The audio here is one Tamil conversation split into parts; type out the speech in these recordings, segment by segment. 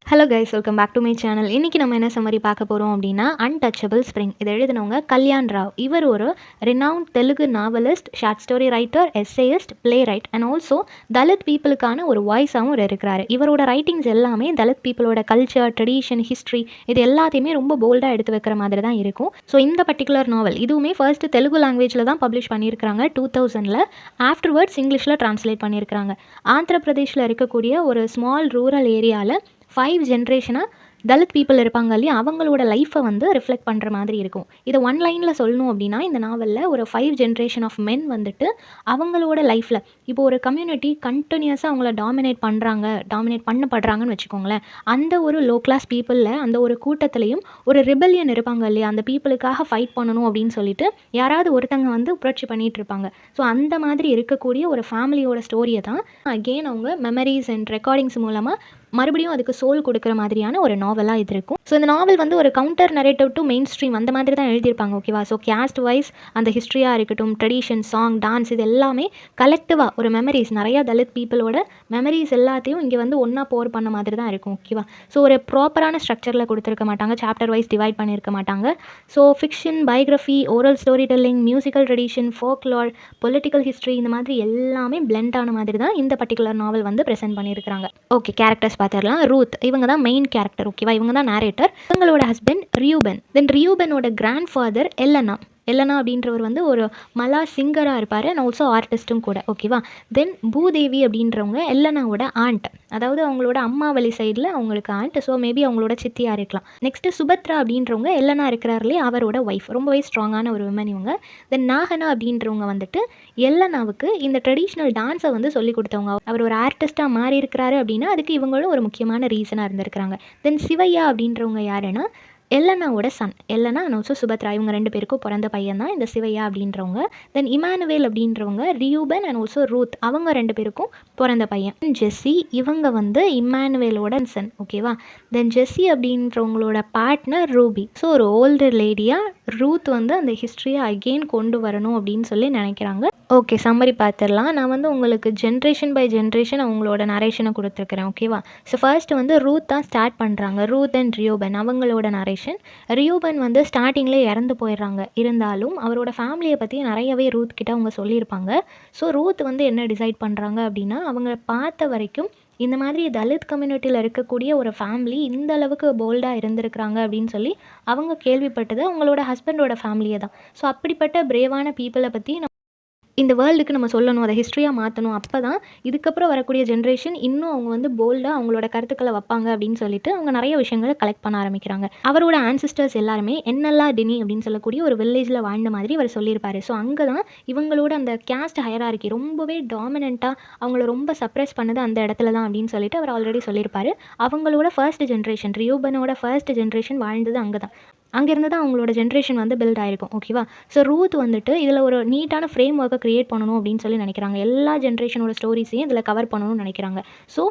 Hello guys, welcome back to my channel. இன்றைக்கி நம்ம என்ன சம்மரி பார்க்க போகிறோம் அப்படின்னா, அன்டச்சபிள் ஸ்ப்ரிங். இதை எழுதினவங்க கல்யாண் ராவ். இவர் ஒரு renowned Telugu novelist, short story writer, essayist, playwright and also Dalit பீப்புளுக்கான ஒரு வாய்ஸாகவும் ஒரு இருக்கிறாரு. இவரோட ரைட்டிங்ஸ் எல்லாமே தலித் பீப்புளோட கல்ச்சர், ட்ரெடிஷன், ஹிஸ்ட்ரி இது எல்லாத்தையுமே ரொம்ப போல்டாக எடுத்து வைக்கிற மாதிரி தான் இருக்கும். ஸோ இந்த பர்டிகுலர் நாவல் இதுவுமே ஃபர்ஸ்ட் தெலுங்கு லாங்குவேஜில் தான் பப்ளிஷ் பண்ணியிருக்கிறாங்க 2000. ஆஃப்டர்வர்ட்ஸ் இங்கிலீஷில் ட்ரான்ஸ்லேட் பண்ணியிருக்கிறாங்க. ஆந்திர பிரதேஷில் இருக்கக்கூடிய ஒரு ஸ்மால் ரூரல் ஏரியாவில் 5 ஜென்ரேஷனாக தலித் பீப்புள் இருப்பாங்க இல்லையா, அவங்களோட லைஃப்பை வந்து ரிஃப்ளெக்ட் பண்ணுற மாதிரி இருக்கும். இதை ஒன் லைனில் சொல்லணும் அப்படின்னா, இந்த நாவலில் ஒரு 5 ஜென்ரேஷன் ஆஃப் மென் வந்துட்டு அவங்களோட லைஃப்பில் இப்போ ஒரு கம்யூனிட்டி கண்டினியூஸாக அவங்கள டாமினேட் பண்ணப்படுறாங்கன்னு வச்சுக்கோங்களேன். அந்த ஒரு லோ கிளாஸ் பீப்புளில், அந்த ஒரு கூட்டத்திலையும் ஒரு ரிபல்லியன் இருப்பாங்க இல்லையா, அந்த பீப்புளுக்காக ஃபைட் பண்ணணும் அப்படின்னு சொல்லிட்டு யாராவது ஒருத்தங்க வந்து புரட்சி பண்ணிகிட்டு இருப்பாங்க. ஸோ அந்த மாதிரி இருக்கக்கூடிய ஒரு ஃபேமிலியோட ஸ்டோரியை தான் அகெயின் அவங்க மெமரிஸ் அண்ட் ரெக்கார்டிங்ஸ் மூலமாக மறுபடியும் அதுக்கு சோல் கொடுக்குற மாதிரியான ஒரு நாவலாக இது இருக்கும். ஸோ இந்த நாவல் வந்து ஒரு counter narrative to mainstream அந்த மாதிரி தான் எழுதியிருப்பாங்க. ஓகேவா? ஸோ கேஸ்ட் வைஸ் அந்த ஹிஸ்ட்ரியாக இருக்கட்டும், ட்ரெடிஷன், சாங், டான்ஸ் இது எல்லாமே கலெக்டிவாக ஒரு மெமரிஸ், நிறையா தலித் பீப்புளோட மெமரிஸ் எல்லாத்தையும் இங்கே வந்து ஒன்றா போர் பண்ண மாதிரி தான் இருக்கும். ஓகேவா? ஸோ ஒரு ப்ராப்பரான ஸ்ட்ரக்சரில் கொடுத்துருக்க மாட்டாங்க, சாப்டர் வைஸ் டிவைட் பண்ணியிருக்க மாட்டாங்க. So fiction, biography, oral story telling, musical tradition, folklore, political history இந்த மாதிரி எல்லாமே பிளெண்ட் ஆன மாதிரி தான் இந்த பர்டிகுலர் நாவல் வந்து ப்ரெசென்ட் பண்ணியிருக்கிறாங்க. ஓகே, கேரக்டர்ஸ் பார்த்துடலாம். ரூத் இவங்க தான் மெயின் கேரக்டர். ஓகேவா? இவங்க தான் நேரேட்டர். இவங்களோட ஹஸ்பண்ட் ரியூபன். தென் ரியூபனோட கிராண்ட் ஃபாதர் எல்லனா அப்படின்றவர் வந்து ஒரு மலா சிங்கராக இருப்பார் அண்ட் ஆல்சோ ஆர்டிஸ்ட்டும் கூட. ஓகேவா? தென் பூதேவி அப்படின்றவங்க எல்லனாவோட ஆண்ட், அதாவது அவங்களோட அம்மா வழி சைடில் அவங்களுக்கு ஆண்ட். ஸோ மேபி அவங்களோட சித்தியாக இருக்கலாம். நெக்ஸ்ட்டு சுபத்ரா அப்படின்றவங்க எல்லனா இருக்கிறார்களே அவரோட ஒய்ஃப், ரொம்பவே ஸ்ட்ராங்கான ஒரு விமன் இவங்க. தென் நாகனா அப்படின்றவங்க வந்துட்டு எல்லனாவுக்கு இந்த ட்ரெடிஷ்னல் டான்ஸை வந்து சொல்லி கொடுத்தவங்க. அவர் ஒரு ஆர்டிஸ்ட்டாக மாறி இருக்கிறாரு அப்படின்னா அதுக்கு இவங்களும் ஒரு முக்கியமான ரீசனாக இருந்திருக்கிறாங்க. தென் சிவையா அப்படின்றவங்க யாருன்னா எல்லனாவோட சன். எல்லனா அண்ட் ஆல்சோ சுபத்ரா இவங்க 2 பேருக்கும் பிறந்த பையன் தான் இந்த சிவையா அப்படின்றவங்க. தென் இமானுவேல் அப்படின்றவங்க ரியூபன் அண்ட் ஆல்சோ ரூத் அவங்க 2 பேருக்கும் பிறந்த பையன். ஜெஸ்ஸி இவங்க வந்து இமானுவேலோட சன். ஓகேவா? தென் ஜெஸ்ஸி அப்படின்றவங்களோட பார்ட்னர் ரூபி. ஸோ ஒரு ஓல்டு லேடியாக ரூத் வந்து அந்த ஹிஸ்ட்ரியை அகெயின் கொண்டு வரணும் அப்படின்னு சொல்லி நினைக்கிறாங்க. ஓகே, சம்மரி பார்த்துடலாம். நான் வந்து உங்களுக்கு ஜென்ரேஷன் பை ஜென்ரேஷன் அவங்களோட நரேஷனை கொடுத்துருக்குறேன். ஓகேவா? ஸோ ஃபர்ஸ்ட் வந்து ரூத் தான் ஸ்டார்ட் பண்ணுறாங்க. ரூத் அண்ட் ரியூபன் அவங்களோட நரேஷன். ரியூபன் வந்து ஸ்டார்டிங்லேயே இறந்து போயிடுறாங்க. இருந்தாலும் அவரோட ஃபேமிலியை பற்றி நிறையவே ரூத் கிட்ட அவங்க சொல்லியிருப்பாங்க. ஸோ ரூத் வந்து என்ன டிசைட் பண்ணுறாங்க அப்படின்னா, அவங்க பார்த்த வரைக்கும் இந்த மாதிரி தலித் கம்யூனிட்டியில் இருக்கக்கூடிய ஒரு ஃபேமிலி இந்த அளவுக்கு போல்டாக இருந்திருக்கிறாங்க அப்படின்னு சொல்லி அவங்க கேள்விப்பட்டது அவங்களோட ஹஸ்பண்டோட ஃபேமிலியை தான். ஸோ அப்படிப்பட்ட பிரேவான பீப்புளை பற்றி இந்த வேர்ல்டுக்கு நம்ம சொல்லணும், அதை ஹிஸ்ட்ரியாக மாற்றணும். அப்போ தான் இதுக்கப்புறம் வரக்கூடிய ஜென்ரேஷன் இன்னும் அவங்க வந்து போல்டாக அவங்களோட கருத்துக்களை வைப்பாங்க அப்படின்னு சொல்லிட்டு அவங்க நிறைய விஷயங்களை கலெக்ட் பண்ண ஆரம்பிக்கிறாங்க. அவரோட ஆன்சிஸ்டர்ஸ் எல்லாருமே என்னெல்லா டினி அப்படின்னு சொல்லக்கூடிய ஒரு வில்லேஜில் வாழ்ந்த மாதிரி அவர் சொல்லியிருப்பார். ஸோ அங்கே தான் இவங்களோட அந்த கேஸ்ட் ஹையரார்கி ரொம்பவே டாமினண்ட்டாக அவங்கள ரொம்ப சப்ரெஸ் பண்ணது அந்த இடத்துல தான் அப்படின்னு சொல்லிட்டு அவர் ஆல்ரெடி சொல்லியிருப்பார். அவங்களோட ஃபர்ஸ்ட் ஜென்ரேஷன், ரியூபனோட ஃபர்ஸ்ட் ஜென்ரேஷன் வாழ்ந்தது அங்கே தான். அங்கேருந்து தான் அவங்களோட ஜென்ரேஷன் வந்து பில்ட் ஆகிருக்கும். ஓகேவா? ஸோ ரூத் வந்துட்டு இதில் ஒரு நீட்டான ஃப்ரேம் ஒர்க்கை க்ரியேட் பண்ணணும் அப்படின்னு சொல்லி நினைக்கிறாங்க. எல்லா ஜென்ரேஷனோட ஸ்டோரிஸையும் இதில் கவர் பண்ணணும்னு நினைக்கிறாங்க. So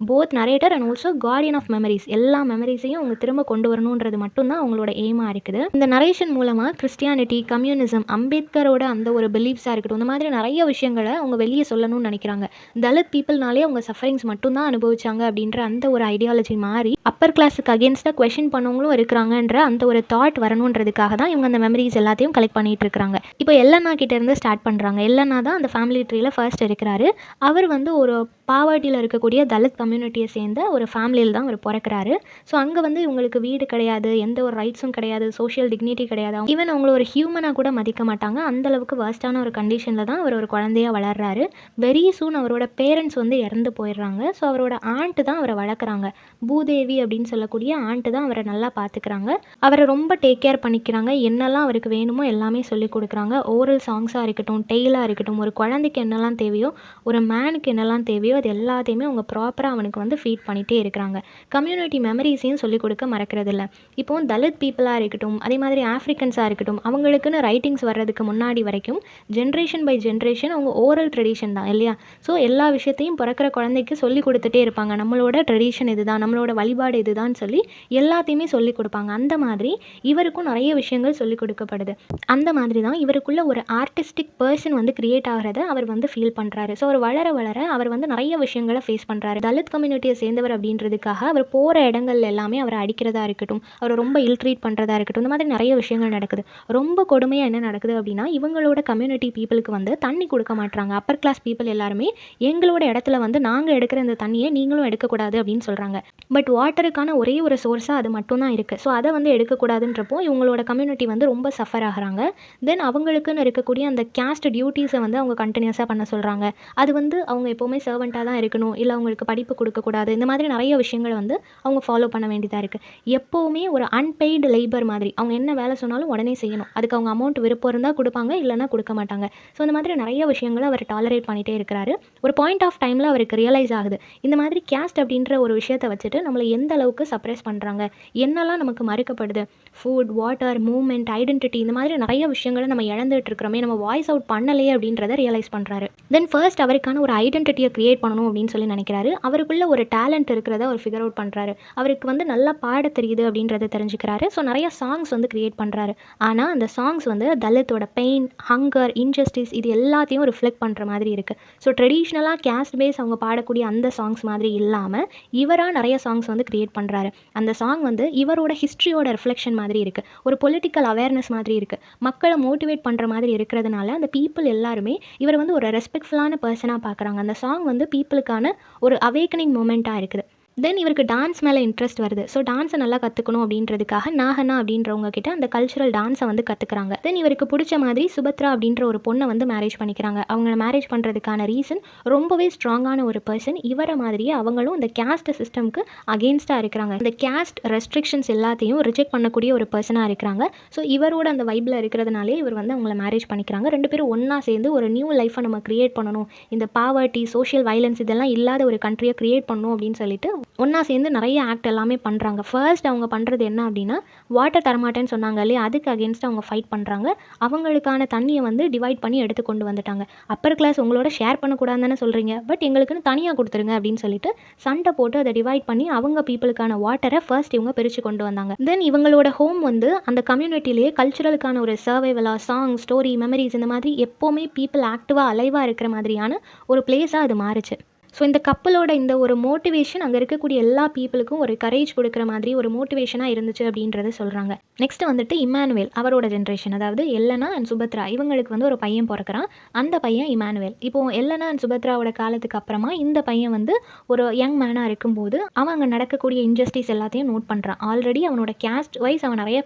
both narrator and also guardian of memories, எல்லா மெமரிஸையும் அவங்க திரும்ப கொண்டு வரணுன்றது மட்டும்தான் அவங்களோட எய்மாக இருக்குது. இந்த நரேஷன் மூலமாக கிறிஸ்டியானிட்டி, கம்யூனிசம், அம்பேத்கரோட அந்த ஒரு பிலீஃப்ஸாக இருக்கட்டும், இந்த மாதிரி நிறைய விஷயங்களை அவங்க வெளியே சொல்லணும்னு நினைக்கிறாங்க. தலித் பீப்புள்னாலே அவங்க சஃபரிங்ஸ் மட்டும்தான் அனுபவிச்சாங்க அப்படின்ற அந்த ஒரு ஐடியாலஜி மாறி அப்பர் கிளாஸுக்கு அகேன்ஸ்டாக கொஷின் பண்ணவங்களும் இருக்கிறாங்கன்ற அந்த ஒரு தாட் வரணுன்றதுக்காக தான் இவங்க அந்த மெமரிஸ் எல்லாத்தையும் கலெக்ட் பண்ணிட்டு இருக்கிறாங்க. இப்போ எல்லனா கிட்டேருந்து ஸ்டார்ட் பண்ணுறாங்க. எல்லனா தான் அந்த ஃபேமிலி ட்ரீல ஃபர்ஸ்ட் இருக்கிறாரு. அவர் வந்து ஒரு பாவர்ட்டியில் இருக்கக்கூடிய தலித் கம்யூனிட்டியை சேர்ந்த ஒரு ஃபேமிலியில் தான் அவர் பிறக்கிறாரு. ஸோ அங்கே வந்து இவங்களுக்கு வீடு கிடையாது, எந்த ஒரு ரைட்ஸும் கிடையாது, சோஷியல் டிக்னிட்டி கிடையாது, ஈவன் அவங்கள ஒரு ஹியூமனாக கூட மதிக்க மாட்டாங்க. அந்தளவுக்கு வர்ஸ்டான ஒரு கண்டிஷனில் தான் அவர் ஒரு குழந்தையாக வளர்றாரு. வெரி சூன் அவரோட பேரண்ட்ஸ் வந்து இறந்து போயிடுறாங்க. ஸோ அவரோட ஆண்ட்டு தான் அவரை வளர்க்குறாங்க. பூதேவி அப்படின்னு சொல்லக்கூடிய ஆண்ட்டு தான் அவரை நல்லா பார்த்துக்கிறாங்க. அவரை ரொம்ப டேக் கேர் பண்ணிக்கிறாங்க. என்னெல்லாம் அவருக்கு வேணுமோ எல்லாமே சொல்லிக் கொடுக்குறாங்க. ஓரல் சாங்ஸாக இருக்கட்டும், டெய்லாக இருக்கட்டும், ஒரு குழந்தைக்கு என்னெல்லாம் தேவையோ, ஒரு மேனுக்கு என்னெல்லாம் தேவையோ அது எல்லாத்தையுமே அவங்க ப்ராப்பராக அவனுக்கு வந்து ஃபீட் பண்ணிகிட்டே இருக்கிறாங்க. கம்யூனிட்டி மெமரிஸையும் சொல்லிக் கொடுக்க மறக்கிறதில்ல. இப்போது தலித் பீப்புளாக இருக்கட்டும், அதே மாதிரி ஆஃப்ரிக்கன்ஸாக இருக்கட்டும், அவங்களுக்குன்னு ரைட்டிங்ஸ் வர்றதுக்கு முன்னாடி வரைக்கும் ஜென்ரேஷன் பை ஜென்ரேஷன் அவங்க ஓரல் ட்ரெடிஷன் தான் இல்லையா? ஸோ எல்லா விஷயத்தையும் பிறக்கிற குழந்தைக்கு சொல்லிக் கொடுத்துட்டே இருப்பாங்க. நம்மளோட ட்ரெடிஷன் இதுதான், நம்மளோட வழிபாடு இதுதான் சொல்லி எல்லாத்தையுமே சொல்லிக் கொடுப்பாங்க. அந்த மாதிரி இவருக்கும் நிறைய விஷயங்கள் சொல்லிக் கொடுக்கப்படுது. அந்த மாதிரி தான் இவருக்குள்ள ஒரு ஆர்டிஸ்டிக் பர்சன் வந்து கிரியேட் ஆகிறத அவர் வந்து ஃபீல் பண்ணுறாரு. ஸோ அவர் வளர வளர அவர் வந்து நிறைய நிறைய விஷயங்களை ஃபேஸ் பண்ணுறாரு. தலித் கம்யூனிட்டியை சேர்ந்தவர் அப்படின்றதுக்காக அவர் போகிற இடங்கள்ல எல்லாமே அவரை அடிக்கிறதா இருக்கட்டும், அவரை ரொம்ப இல் ட்ரீட் பண்ணுறதா இருக்கட்டும், இந்த மாதிரி நிறைய விஷயங்கள் நடக்குது. ரொம்ப கொடுமையாக என்ன நடக்குது அப்படின்னா, இவங்களோட கம்யூனிட்டி பீப்புளுக்கு வந்து தண்ணி கொடுக்க மாட்றாங்க. அப்பர் கிளாஸ் பீப்புள் எல்லாருமே எங்களோட இடத்துல வந்து நாங்கள் எடுக்கிற இந்த தண்ணியை நீங்களும் எடுக்கக்கூடாது அப்படின்னு சொல்கிறாங்க. பட் வாட்டருக்கான ஒரே ஒரு சோர்ஸாக அது மட்டும் தான் இருக்குது. ஸோ அதை வந்து எடுக்கக்கூடாதுன்றப்போ இவங்களோட கம்யூனிட்டி வந்து ரொம்ப சஃபர் ஆகுறாங்க. தென் அவங்களுக்குன்னு இருக்கக்கூடிய அந்த கேஸ்ட் டியூட்டிஸை வந்து அவங்க கண்டினியூஸாக பண்ண சொல்கிறாங்க. அது வந்து அவங்க எப்போவுமே சர்வெண்ட்டாக தான் இருக்கணும், இல்லை அவங்களுக்கு படிப்பு கொடுக்கக்கூடாது, இந்த மாதிரி நிறைய விஷயங்களை வந்து அவங்க ஃபாலோ பண்ண வேண்டியதாக இருக்குது. எப்போவுமே ஒரு அன்பெய்டு லேபர் மாதிரி அவங்க என்ன வேலை சொன்னாலும் உடனே செய்யணும். அதுக்கு அவங்க அமௌண்ட் விருப்பம் இருந்தால் கொடுப்பாங்க, இல்லைன்னா கொடுக்க மாட்டாங்க. ஸோ இந்த மாதிரி நிறைய விஷயங்களை அவர் டாலரேட் பண்ணிகிட்டே இருக்கிறாரு. ஒரு பாயிண்ட் ஆஃப் டைமில் அவருக்கு ரியலைஸ் ஆகுது, இந்த மாதிரி கேஸ்ட் அப்படின்ற ஒரு விஷயத்தை வச்சுட்டு நம்மளை எந்த அளவுக்கு சப்ரஸ் பண்ணுறாங்க, என்னெல்லாம் நமக்கு மறுக்கப்படுது, ஃபுட், வாட்டர், மூவ்மெண்ட், ஐடென்டிட்டி, இந்த மாதிரி நிறைய விஷயங்களை நம்ம இழந்துட்டு இருக்கிறோமே, நம்ம வாய்ஸ் அவுட் பண்ணலையே அப்படின்றத ரியலைஸ் பண்ணுறாரு. தென் ஃபர்ஸ்ட் அவருக்கான ஒரு ஐடென்டிட்டியை க்ரியேட் பண்ணணும் அப்படின்னு சொல்லி நினைக்கிறாரு. அவருக்குள்ள ஒரு டேலண்ட் இருக்கிறத அவர் ஃபிகர் அவுட் பண்ணுறாரு. அவருக்கு வந்து நல்லா பாட தெரியுது அப்படின்றத தெரிஞ்சுக்கிறாரு. ஸோ நிறைய சாங்ஸ் வந்து க்ரியேட் பண்ணுறாரு. ஆனால் அந்த சாங்ஸ் வந்து தலித்தோட பெயின், ஹங்கர், இன்ஜஸ்டிஸ் இது எல்லாத்தையும் ரிஃப்ளெக்ட் பண்ணுற மாதிரி இருக்குது. ஸோ ட்ரெடிஷ்னலாக கேஸ்ட் பேஸ் அவங்க பாடக்கூடிய அந்த சாங்ஸ் மாதிரி இல்லாமல் இவராக நிறைய சாங்ஸ் வந்து க்ரியேட் பண்ணுறாரு. அந்த சாங் வந்து இவரோட ஹிஸ்ட்ரியோட ரிஃப்ளெக்ஷன் மாதிரி இருக்குது. ஒரு பொலிட்டிக்கல் அவேர்னஸ் மாதிரி இருக்குது. மக்களை மோட்டிவேட் பண்ணுற மாதிரி இருக்கிறதுனால அந்த பீப்புள் எல்லாருமே இவர் வந்து ஒரு ரெஸ்பெக்ட்ஃபுல்லான பர்சனாக பார்க்குறாங்க. அந்த சாங் வந்து பீப்புளுக்கான ஒரு அவேக்கனிங் மூமெண்ட்டாக இருக்குது. தென் இவருக்கு டான்ஸ் மேலே இன்ட்ரெஸ்ட் வருது. ஸோ டான்ஸை நல்லா கற்றுக்கணும் அப்படின்றதுக்காக நாகண்ணா அப்படின்றவங்க கிட்ட அந்த கல்ச்சுரல் டான்ஸை வந்து கற்றுக்குறாங்க. தென் இவருக்கு பிடிச்ச மாதிரி சுபத்ரா அப்படின்ற ஒரு பொண்ணை வந்து மேரேஜ் பண்ணிக்கிறாங்க. அவங்க மேரேஜ் பண்ணுறதுக்கான ரீசன் ரொம்பவே ஸ்ட்ராங்கான ஒரு பர்சன். இவரை மாதிரியே அவங்களும் இந்த கேஸ்ட் சிஸ்டம்க்கு அகெயின்ஸ்டாக இருக்கிறாங்க. இந்த கேஸ்ட் ரெஸ்ட்ரிக்ஷன்ஸ் எல்லாத்தையும் ரிஜெக்ட் பண்ணக்கூடிய ஒரு பர்சனாக இருக்கிறாங்க. ஸோ இவரோட அந்த வைப்பில் இருக்கிறதுனாலே இவர் வந்து அவங்கள மேரேஜ் பண்ணிக்கிறாங்க. ரெண்டு பேரும் ஒன்றா சேர்ந்து ஒரு நியூ லைஃப்பை நம்ம க்ரியேட் பண்ணணும், இந்த பாவர்ட்டி, சோஷியல் வைலன்ஸ் இதெல்லாம் இல்லாத ஒரு கண்ட்ரியை க்ரியேட் பண்ணணும் அப்படின்னு சொல்லிட்டு ஒன்றா சேர்ந்து நிறைய ஆக்ட் எல்லாமே பண்ணுறாங்க. ஃபர்ஸ்ட் அவங்க பண்ணுறது என்ன அப்படின்னா, வாட்டர் தரமாட்டேன்னு சொன்னாங்க இல்லையா, அதுக்கு அகேன்ஸ்டாக அவங்க ஃபைட் பண்ணுறாங்க. அவங்களுக்கான தண்ணியை வந்து டிவைட் பண்ணி எடுத்து கொண்டு வந்துட்டாங்க. அப்பர் கிளாஸ் உங்களோட ஷேர் பண்ணக்கூடாதுன்னு தானே சொல்கிறீங்க, பட் எங்களுக்குன்னு தனியாக கொடுத்துருங்க அப்படின்னு சொல்லிட்டு சண்டை போட்டு அதை டிவைட் பண்ணி அவங்க பீப்புளுக்கான வாட்டரை ஃபர்ஸ்ட் இவங்க பிரித்து கொண்டு வந்தாங்க. தென் இவங்களோட ஹோம் வந்து அந்த கம்யூனிட்டிலேயே கல்ச்சுரலுக்கான ஒரு சர்வைவலாக சாங், ஸ்டோரி, மெமரிஸ் இந்த மாதிரி எப்போவுமே பீப்புள் ஆக்டிவாக அலைவாக இருக்கிற மாதிரியான ஒரு பிளேஸாக அது மாறுச்சு. ஸோ இந்த கப்பலோட இந்த ஒரு மோட்டிவேஷன் அங்கே இருக்கக்கூடிய எல்லா பீப்புளுக்கும் ஒரு கரேஜ் கொடுக்குற மாதிரி ஒரு மோட்டிவேஷனாக இருந்துச்சு அப்படின்றத சொல்கிறாங்க. நெக்ஸ்ட் வந்துட்டு இமானுவேல், அவரோட ஜென்ரேஷன், அதாவது எல்லனா அண்ட் சுபத்ரா இவங்களுக்கு வந்து ஒரு பையன் பிறக்கிறான். அந்த பையன் இமானுவேல். இப்போது எல்லனா அண்ட் சுபத்ராவோட காலத்துக்கு அப்புறமா இந்த பையன் வந்து ஒரு யங் மேனாக இருக்கும்போது அவன் அங்கே நடக்கக்கூடிய இன்ஜஸ்டிஸ் எல்லாத்தையும் நோட் பண்ணுறான். ஆல்ரெடி அவனோட கேஸ்ட் வைஸ் அவன் நிறைய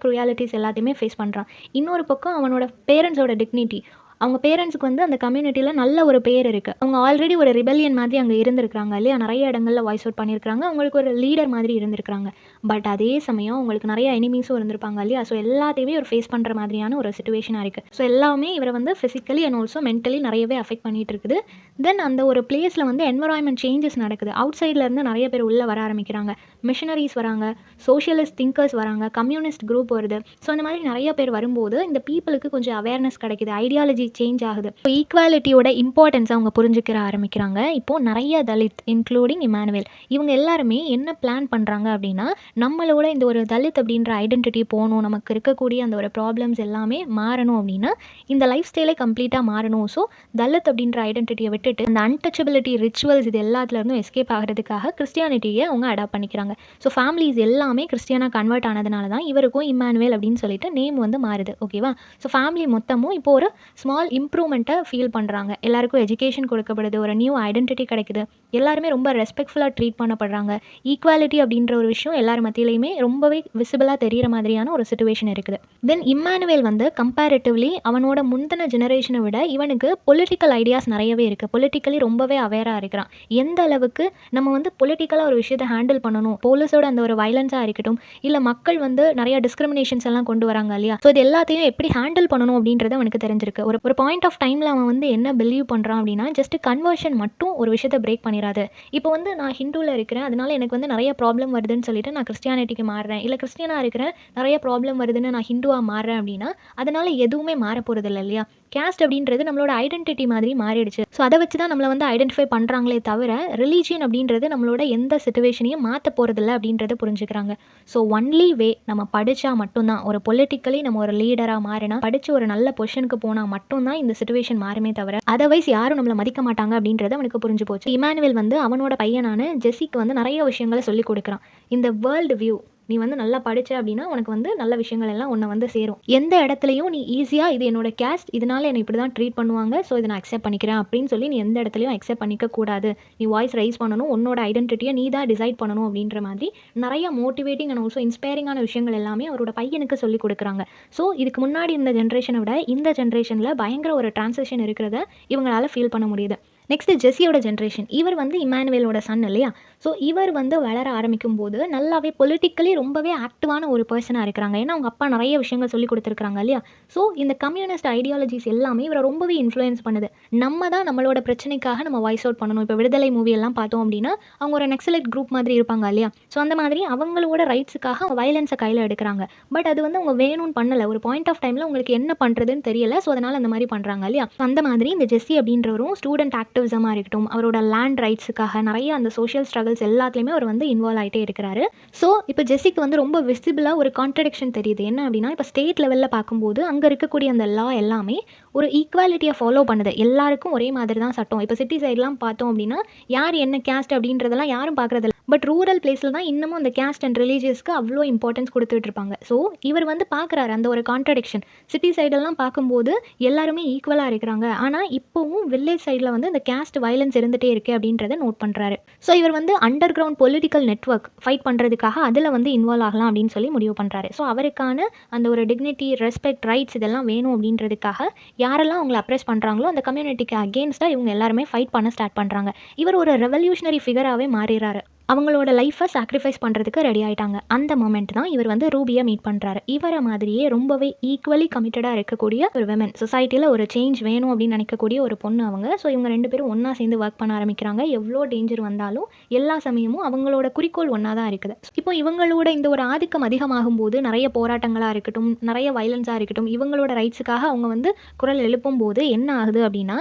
க்ரூயாலிட்டிஸ் எல்லாத்தையுமே ஃபேஸ் பண்ணுறான். இன்னொரு பக்கம் அவனோட பேரண்ட்ஸோட டிக்னிட்டி, அவங்க பேரண்ட்ஸுக்கு வந்து அந்த கம்யூனிட்டியில் நல்ல ஒரு பேர் இருக்குது. அவங்க ஆல்ரெடி ஒரு ரிபெல்லியன் மாதிரி அங்கே இருந்திருக்கிறாங்க இல்லையா, நிறைய இடங்களில் வாய்ஸ் அவுட் பண்ணியிருக்காங்க. அவங்களுக்கு ஒரு லீடர் மாதிரி இருந்திருக்கிறாங்க. பட் அதே சமயம் அவங்களுக்கு நிறைய எனிமீஸும் இருந்திருப்பாங்க இல்லையா. ஸோ எல்லாத்தையுமே ஒரு ஃபேஸ் பண்ணுற மாதிரியான ஒரு சிச்சுவேஷனாக இருக்குது. ஸோ எல்லாமே இவரை வந்து ஃபிசிக்கலி அண்ட் ஆல்சோ மென்டலி நிறையவே அஃபெக்ட் பண்ணிகிட்டு இருக்குது. தென் அந்த ஒரு பிளேஸில் வந்து என்வரான்மெண்ட் சேஞ்சஸ் நடக்குது. அவுட் சைட்லேருந்து நிறைய பேர் உள்ளே வர ஆரம்பிக்கிறாங்க. மிஷனரிஸ் வராங்க, சோஷியலிஸ்ட் திங்கர்ஸ் வராங்க, கம்யூனிஸ்ட் குரூப் வருது. ஸோ அந்த மாதிரி நிறைய பேர் வரும்போது இந்த பீப்புளுக்கு கொஞ்சம் அவேர்னஸ் கிடைக்குது, ஐடியாலஜி சேஞ்ச் ஆகுது. இப்போ ஈக்குவாலிட்டியோட இம்பார்ட்டன்ஸை அவங்க புரிஞ்சுக்கிற ஆரம்பிக்கிறாங்க. இப்போது நிறைய தலித் இன்க்ளூடிங் இமானுவேல் இவங்க எல்லாருமே என்ன பிளான் பண்ணுறாங்க அப்படின்னா, நம்மளோட இந்த ஒரு தலித் அப்படின்ற ஐடென்டிட்டி போகணும், நமக்கு இருக்கக்கூடிய அந்த ஒரு ப்ராப்ளம்ஸ் எல்லாமே மாறணும் அப்படின்னா இந்த லைஃப் ஸ்டைலே கம்ப்ளீட்டாக மாறணும். ஸோ தலித் அப்படின்ற ஐடென்டிட்டியை விட்டுட்டு அந்த அன்டச்சபிலிட்டி ரிச்சுவல்ஸ் இது எல்லாத்துலேருந்தும் எஸ்கேப் ஆகிறதுக்காக கிறிஸ்டியானிட்டியை அவங்க அடாப்ட் பண்ணிக்கிறாங்க. ஸோ ஃபேமிலிஸ் எல்லாமே கிறிஸ்டியனாக கன்வெர்ட் ஆனதுனால தான் இவருக்கும் இமானுவேல் அப்படின்னு சொல்லிட்டு நேம் வந்து மாறுது. ஓகேவா. ஸோ ஃபேமிலி மொத்தமும் இப்போ ஒரு ஸ்மால் இம்ப்ரூவ்மெண்ட்டை ஃபீல் பண்ணுறாங்க. எல்லாருக்கும் எஜுகேஷன் கொடுக்கப்படுது, ஒரு நியூ ஐடென்டிட்டி கிடைக்குது, எல்லாருமே ரொம்ப ரெஸ்பெக்ட்ஃபுல்லாக ட்ரீட் பண்ணப்படுறாங்க. ஈக்குவாலிட்டி அப்படின்ற ஒரு விஷயம் எல்லார் மத்தியிலையுமே ரொம்பவே விசிபிளாக தெரிகிற மாதிரியான ஒரு சிச்சுவேஷன் இருக்குது. தென் இம்மானுவேல் வந்து கம்பேரிட்டிவ்லி அவனோட முந்தின ஜெனரேஷனை விட இவனுக்கு பொலிட்டிக்கல் ஐடியாஸ் நிறையவே இருக்குது. பொலிட்டிக்கலி ரொம்பவே அவேராக இருக்கிறான். எந்த அளவுக்கு நம்ம வந்து பொலிட்டிக்கலாக ஒரு விஷயத்தை ஹேண்டில் பண்ணணும், போலீஸோட அந்த ஒரு வயலன்ஸாக இருக்கட்டும், இல்லை மக்கள் வந்து நிறைய டிஸ்கிரிமினேஷன்ஸ் எல்லாம் கொண்டு வராங்க இல்லையா. ஸோ இது எல்லாத்தையும் எப்படி ஹேண்டில் பண்ணணும் அப்படின்றது அவனுக்கு தெரிஞ்சிருக்கு. ஒரு பாயிண்ட் ஆஃப் டைமில் அவன் வந்து என்ன பிலீவ் பண்ணுறான் அப்படின்னா, ஜஸ்ட் கன்வர்ஷன் மட்டும் ஒரு விஷயத்தை பிரேக் பண்ணிடாது. இப்போ வந்து நான் ஹிந்துவில் இருக்கிறேன், அதனால எனக்கு வந்து நிறைய ப்ராப்ளம் வருதுன்னு சொல்லிட்டு நான் கிறிஸ்டியானிட்டிக்கு மாறுறேன், இல்லை கிறிஸ்டியனாக இருக்கிறேன் நிறைய ப்ராப்ளம் வருதுன்னு நான் ஹிந்துவாக மாறுறேன் அப்படின்னா அதனால் எதுவுமே மாற போகிறது இல்லை இல்லையா. கேஸ்ட் அப்படின்றது நம்மளோட ஐடென்டிட்டி மாதிரி மாறிடுச்சு. ஸோ அதை வச்சு தான் நம்மளை வந்து ஐடென்டிஃபை பண்ணுறாங்களே தவிர ரிலீஜியன் அப்படின்றது நம்மளோட எந்த சிச்சுவேஷனையும் மாற்ற போகிறதில்ல அப்படின்றத புரிஞ்சுக்கிறாங்க. ஸோ ஒன்லி வே நம்ம படித்தா மட்டும்தான், ஒரு பொலிட்டிக்கலி நம்ம ஒரு லீடராக மாறினா, படித்து ஒரு நல்ல பொசிஷனுக்கு போனால் மட்டும்தான் இந்த சிச்சுவேஷன் மாறுமே தவிர அதர்வைஸ் யாரும் நம்மளை மதிக்க மாட்டாங்க அப்படின்றது அவனுக்கு புரிஞ்சு போச்சு. இமானுவேல் வந்து அவனோட பையனான ஜெஸிக்கு வந்து நிறைய விஷயங்களை சொல்லி கொடுக்குறான். இந்த வேர்ல்டு வியூ, நீ வந்து நல்லா படிச்ச அப்படின்னா உனக்கு வந்து நல்ல விஷயங்கள் எல்லாம் உன்னை வந்து சேரும். எந்த இடத்துலையும் நீ ஈஸியாக இது என்னோட கேஸ்ட், இதனால என்னை இப்படி தான் ட்ரீட் பண்ணுவாங்க, ஸோ இதை நான் அக்செப்ட் பண்ணிக்கிறேன் அப்படின்னு சொல்லி நீ எந்த இடத்துலையும் அக்செப்ட் பண்ணிக்க கூடாது. நீ வாய்ஸ் ரைஸ் பண்ணணும், உன்னோட ஐடென்டிட்டியை நீ தான் டிசைட் பண்ணணும் அப்படின்ற மாதிரி நிறைய மோட்டிவேட்டிங் அண்ட் ஆல்சோ இன்ஸ்பைரிங்கான விஷயங்கள் எல்லாமே அவரோட பையனுக்கு சொல்லி கொடுக்குறாங்க. ஸோ இதுக்கு முன்னாடி இந்த ஜென்ரேஷனை விட இந்த ஜென்ரேஷனில் பயங்கர ஒரு டிரான்சிஷன் இருக்கிறத இவங்களால ஃபீல் பண்ண முடியுது. நெக்ஸ்ட்டு ஜெஸியோட ஜென்ரேஷன். இவர் வந்து இமானுவேலோட சன் இல்லையா? ஸோ இவர் வந்து வளர ஆரம்பிக்கும் போது நல்லாவே பொலிட்டிக்கலி ரொம்பவே ஆக்டிவான ஒரு பர்சனாக இருக்கிறாங்க. ஏன்னா அவங்க அப்பா நிறைய விஷயங்கள் சொல்லி கொடுத்துருக்காங்க இல்லையா? ஸோ இந்த கம்யூனிஸ்ட் ஐடியாலஜிஸ் எல்லாமே இவரை ரொம்பவே இன்ஃப்ளூயன்ஸ் பண்ணுது. நம்ம தான் நம்மளோட பிரச்சனைக்காக நம்ம வாய்ஸ் அவுட் பண்ணணும். இப்போ விடுதலை மூவி எல்லாம் பார்த்தோம் அப்படின்னா அவங்க ஒரு நெக்ஸலைட் குரூப் மாதிரி இருப்பாங்க இல்லையா? ஸோ அந்த மாதிரி அவங்களோட ரைட்ஸுக்காக அவங்க வயலன்ஸை கையில் எடுக்கிறாங்க. பட் அது வந்து அவங்க வேணும்னு பண்ணலை. ஒரு பாயிண்ட் ஆஃப் டைமில் உங்களுக்கு என்ன பண்ணுறதுன்னு தெரியல, ஸோ அதனால் அந்த மாதிரி பண்ணுறாங்க இல்லையா? அந்த மாதிரி இந்த ஜெஸ்ஸி அப்படின்றவரும் ஸ்டூடெண்ட் ஆக்டிவிசமாக இருக்கட்டும், அவரோட லேண்ட் ரைட்ஸுக்காக நிறைய அந்த சோஷியல் ஸ்ட்ரகிள்ஸ் எல்லாத்துலேயுமே அவர் வந்து இன்வால்வ் ஆகிட்டே இருக்கிறாரு. ஸோ இப்போ ஜெஸிக்கு வந்து ரொம்ப விசிபிளாக ஒரு கான்ட்ரடிக்ஷன் தெரியுது. என்ன அப்படின்னா, இப்போ ஸ்டேட் லெவலில் பார்க்கும்போது அங்கே இருக்கக்கூடிய அந்த லா எல்லாமே ஒரு ஈக்குவாலிட்டியை ஃபாலோ பண்ணுது. எல்லாருக்கும் ஒரே மாதிரி தான் சட்டம். இப்போ சிட்டி சைட்லாம் பார்த்தோம் அப்படின்னா யார் என்ன கேஸ்ட் அப்படின்றதெல்லாம் யாரும் பார்க்குறதில்ல. பட் ரூரல் பிளேஸில் தான் இன்னமும் அந்த கேஸ்ட் அண்ட் ரிலீஜியஸ்க்கு அவ்வளோ இம்பார்ட்டன்ஸ் கொடுத்துட்டு இருப்பாங்க. ஸோ இவர் வந்து பார்க்குறாரு அந்த ஒரு கான்ட்ரடிக்ஷன். சிட்டி சைடெல்லாம் பார்க்கும்போது எல்லாருமே ஈக்குவலாக இருக்கிறாங்க, ஆனால் இப்போவும் வில்லேஜ் சைடில் வந்து இந்த கேஸ்ட் வயலன்ஸ் இருந்துகிட்டே இருக்குது அப்படின்றத நோட் பண்ணுறாரு. ஸோ இவர் வந்து under ground political network fight பண்ணுறதுக்காக அதில் வந்து இன்வால்வ் ஆகலாம் அப்படின்னு சொல்லி முடிவு பண்ணுறாரு. ஸோ அவருக்கான அந்த ஒரு டிக்னிட்டி, ரெஸ்பெக்ட், ரைட்ஸ் இதெல்லாம் வேணும் அப்படின்றதுக்காக யாரெல்லாம் அவங்களை அப்ரெஸ் பண்ணுறாங்களோ அந்த கம்யூனிட்டிக்கு அகேன்ஸ்டாக இவங்க எல்லாருமே ஃபைட் பண்ண ஸ்டார்ட் பண்ணுறாங்க. இவர் ஒரு ரெவல்யூஷனரி ஃபிகராகவே மாறிடுறாரு. அவங்களோட லைஃப்பை சாக்ரிஃபைஸ் பண்ணுறதுக்கு ரெடி ஆகிட்டாங்க. அந்த மொமெண்ட் தான் இவர் வந்து ரூபியை மீட் பண்ணுறாரு. இவரை மாதிரியே ரொம்பவே ஈக்குவலி கமிட்டடாக இருக்கக்கூடிய ஒரு விமன், சொசைட்டியில் ஒரு சேஞ்ச் வேணும் அப்படின்னு நினைக்கக்கூடிய ஒரு பொண்ணு அவங்க. ஸோ இவங்க 2 பேரும் ஒன்றா சேர்ந்து ஒர்க் பண்ண ஆரம்பிக்கிறாங்க. எவ்வளோ டேஞ்சர் வந்தாலும் எல்லா சமயமும் அவங்களோட குறிக்கோள் ஒன்றா தான் இருக்குது. இப்போ இவங்களோட இந்த ஒரு ஆதிக்கம் அதிகமாகும் போது நிறைய போராட்டங்களாக இருக்கட்டும், நிறைய வயலன்ஸாக இருக்கட்டும், இவங்களோட ரைட்ஸுக்காக அவங்க வந்து குரல் எழுப்பும் போது என்ன ஆகுது அப்படின்னா,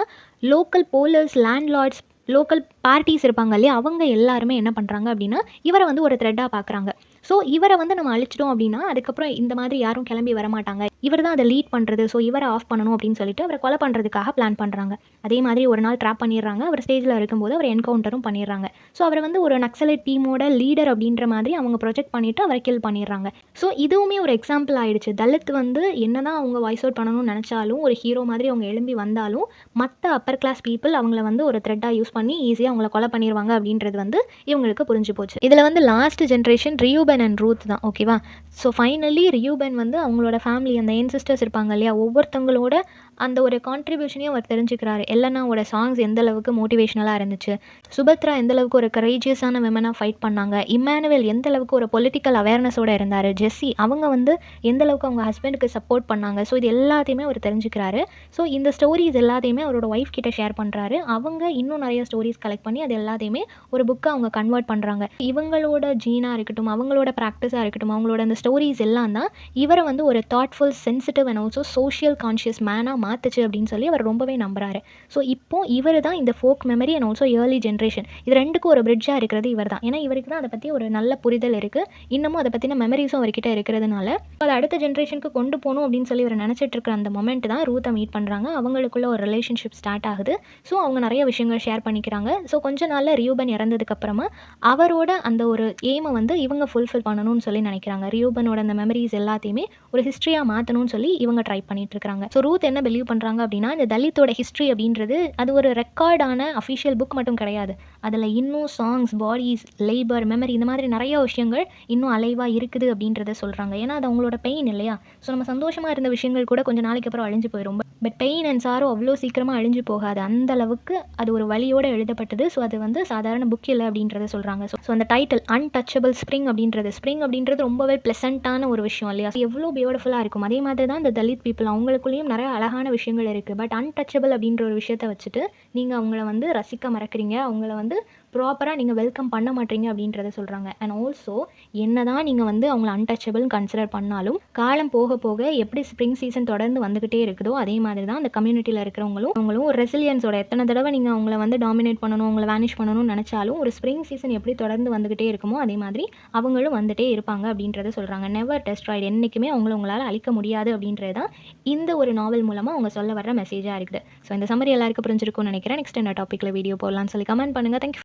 local bowlers, landlords, local parties இருப்பாங்க இல்லையா? அவங்க எல்லாருமே என்ன பண்ணுறாங்க அப்படின்னா இவரை வந்து ஒரு த்ரெட்டாக பார்க்குறாங்க. ஸோ இவரை வந்து நம்ம அழிச்சிட்டோம் அப்படின்னா அதுக்கப்புறம் இந்த மாதிரி யாரும் கிளம்பி வரமாட்டாங்க. இவர் தான் அதை லீட் பண்ணுறது, ஸோ இவரை ஆஃப் பண்ணணும் அப்படின்னு சொல்லிட்டு அவரை கொலை பண்ணுறதுக்காக பிளான் பண்ணுறாங்க. அதே மாதிரி ஒரு நாள் ட்ராப் பண்ணிடுறாங்க. அவர் ஸ்டேஜில் இருக்கும்போது அவர் என்கவுண்டரும் பண்ணிடுறாங்க. ஸோ அவரை வந்து ஒரு நக்சலைட் டீமோட லீடர் அப்படின்ற மாதிரி அவங்க ப்ரொஜெக்ட் பண்ணிவிட்டு அவரை கில் பண்ணிடுறாங்க. ஸோ இதுவுமே ஒரு எக்ஸாம்பிள் ஆகிடுச்சு. தலித் வந்து என்ன தான் அவங்க வாய்ஸ் அவுட் பண்ணணும்னு நினச்சாலும், ஒரு ஹீரோ மாதிரி அவங்க எழும்பி வந்தாலும் மற்ற அப்பர் கிளாஸ் பீப்புள் அவங்கள வந்து ஒரு த்ரெட்டாக யூஸ் பண்ணி ஈஸியாக அவங்கள கொலை பண்ணிடுவாங்க அப்படின்றது வந்து இவங்களுக்கு புரிஞ்சு போச்சு. இதில் வந்து லாஸ்ட் ஜென்ரேஷன் ரியூபன் அண்ட் ரூத் தான். ஓகேவா? ஸோ ஃபைனலி ரியூபன் வந்து அவங்களோட ஃபேமிலி, அந்த ஏன்சிஸ்டர்ஸ் இருப்பாங்க இல்லையா, ஒவ்வொருத்தவங்களோட அந்த ஒரு கான்ட்ரிபியூஷனையும் அவர் தெரிஞ்சுக்கிறாரு. எல்லனாவோட சாங்ஸ் எந்த அளவுக்கு மோட்டிவேஷ்னலாக இருந்துச்சு, சுபத்ரா எந்த அளவுக்கு ஒரு கரேஜியஸான விமனாக ஃபைட் பண்ணாங்க, இமானுவேல் எந்த அளவுக்கு ஒரு பொலிட்டிக்கல் அவேர்னஸோடு இருந்தார், ஜெஸ்ஸி அவங்க வந்து எந்த அளவுக்கு அவங்க ஹஸ்பண்டுக்கு சப்போர்ட் பண்ணாங்க. ஸோ இது எல்லாத்தையுமே அவர் தெரிஞ்சுக்கிறாரு. ஸோ இந்த ஸ்டோரிஸ் எல்லாத்தையுமே அவரோட ஒய்ஃப் கிட்ட ஷேர் பண்ணுறாரு. அவங்க இன்னும் நிறைய ஸ்டோரிஸ் கலெக்ட் பண்ணி அது எல்லாத்தையுமே ஒரு புக்கை அவங்க கன்வெர்ட் பண்ணுறாங்க. இவங்களோட ஜீனாக இருக்கட்டும், அவங்களோட ப்ராக்டிஸாக இருக்கட்டும், அவங்களோட அந்த ஸ்டோரிஸ் எல்லாம் தான் இவரை வந்து ஒரு thoughtful, sensitive and also social conscious மேனாக மாற்றுச்சு அப்படின்னு சொல்லி அவர் ரொம்பவே நம்புறாரு. ஸோ இப்போ இவர் தான் இந்த folk memory and also early generation, இது ரெண்டுக்கும் ஒரு பிரிட்ஜாக இருக்கிறது இவர் தான். ஏன்னா இவருக்கு தான் அதை பற்றி ஒரு நல்ல புரிதல் இருக்குது. இன்னமும் அதை பற்றின மெமரிஸும் அவர்கிட்ட இருக்கிறதுனால அதை அடுத்த ஜென்ரேஷனுக்கு கொண்டு போகணும் அப்படின்னு சொல்லி இவர் நினச்சிட்டு இருக்கிற அந்த மொமெண்ட் தான் ரூத்தை மீட் பண்ணுறாங்க. அவங்களுக்குள்ள ஒரு ரிலேஷன்ஷிப் ஸ்டார்ட் ஆகுது. ஸோ அவங்க நிறைய விஷயங்கள் ஷேர் பண்ணிக்கிறாங்க. ஸோ கொஞ்ச நாளில் ரியூபன் இறந்ததுக்கப்புறமா அவரோட அந்த ஒரு எய்மை வந்து இவங்க ஃபுல்ஃபில் பண்ணணும்னு சொல்லி நினைக்கிறாங்க. ரியூபனோட அந்த மெமரிஸ் எல்லாத்தையுமே ஒரு ஹிஸ்ட்ரியாக மாற்றணும்னு சொல்லி இவங்க ட்ரை பண்ணிட்டு இருக்காங்க. ஸோ ரூத் என்ன பிலீவ் பண்ணுறாங்க அப்படின்னா, இந்த தலித்தோட ஹிஸ்ட்ரி அப்படின்றது அது ஒரு ரெக்கார்டான அஃபிஷியல் புக் மட்டும் கிடையாது. அதில் இன்னும் சாங்ஸ், பாடிஸ், லேபர், மெமரி இந்த மாதிரி நிறைய விஷயங்கள் இன்னும் அலைவாக இருக்குது அப்படின்றத சொல்கிறாங்க. ஏன்னா அது அவங்களோட பெயின் இல்லையா? ஸோ நம்ம சந்தோஷமாக இருந்த விஷயங்கள் கூட கொஞ்சம் நாளைக்கு அப்புறம் அழிஞ்சு போயிடும். பட் பெயின் அண்ட் சாரோ அவ்வளோ சீக்கிரமாக அழிஞ்சு போகாது. அந்த அளவுக்கு அது ஒரு வழியோடு எழுதப்பட்டது. ஸோ அது வந்து சாதாரண புக் இல்லை அப்படின்றத சொல்கிறாங்க. ஸோ அந்த டைட்டில் அன்டச்சபிள் ஸ்ப்ரிங் அப்படின்றது ரொம்பவே ப்ளசண்ட்டான ஒரு விஷயம் இல்லையா? எவ்வளோ பியூட்டிஃபுல்லாக இருக்கும். அதே மாதிரி தான் இந்த தலித் பீப்புள், அவங்களுக்குள்ளேயும் நிறைய அழகான விஷயங்கள் இருக்குது. பட் அன்டச்சபிள் அப்படின்ற ஒரு விஷயத்தை வச்சுட்டு நீங்கள் அவங்கள வந்து ரசிக்க மறக்கிறீங்க, அவங்கள வந்து ப்ராப்பராக நீங்கள் வெல்கம் பண்ண மாட்டீங்க அப்படின்றத சொல்கிறாங்க. அண்ட் ஆல்சோ என்னதான் நீங்கள் வந்து அவங்கள அன்டச்சபிள்னு கன்சிடர் பண்ணாலும் காலம் போக போக எப்படி ஸ்ப்ரிங் சீசன் தொடர்ந்து வந்துக்கிட்டே இருக்குதோ அதே மாதிரி தான் அந்த கம்யூனிட்டியில் இருக்கிறவங்களும் அவங்களும் ஒரு ரெசிலியன்ஸோட எத்தனை தடவை நீங்கள் அவங்கள வந்து டாமினேட் பண்ணணும், அவங்கள வேனிஷ் பண்ணணும்னு நினச்சாலும் ஒரு ஸ்ப்ரிங் சீசன் எப்படி தொடர்ந்து வந்துக்கிட்டே இருக்குமோ அதே மாதிரி அவங்களும் வந்துட்டே இருப்பாங்க அப்படின்றத சொல்கிறாங்க. நெவர் டெஸ்ட்ராய்டு, என்றைக்குமே அவங்கள உங்களால் அழிக்க முடியாது அப்படின்றது தான் இந்த ஒரு நாவல் மூலமாக அவங்க சொல்ல வர்ற மெசேஜாக இருக்குது. ஸோ இந்த சம்மரி எல்லாருக்கும் புரிஞ்சிருக்கும்னு நினைக்கிறேன். நெக்ஸ்ட் என்ன டாப்பிக்கில் வீடியோ போடலாம்னு சொல்லி கமெண்ட் பண்ணுங்கள். தேங்க்யூ.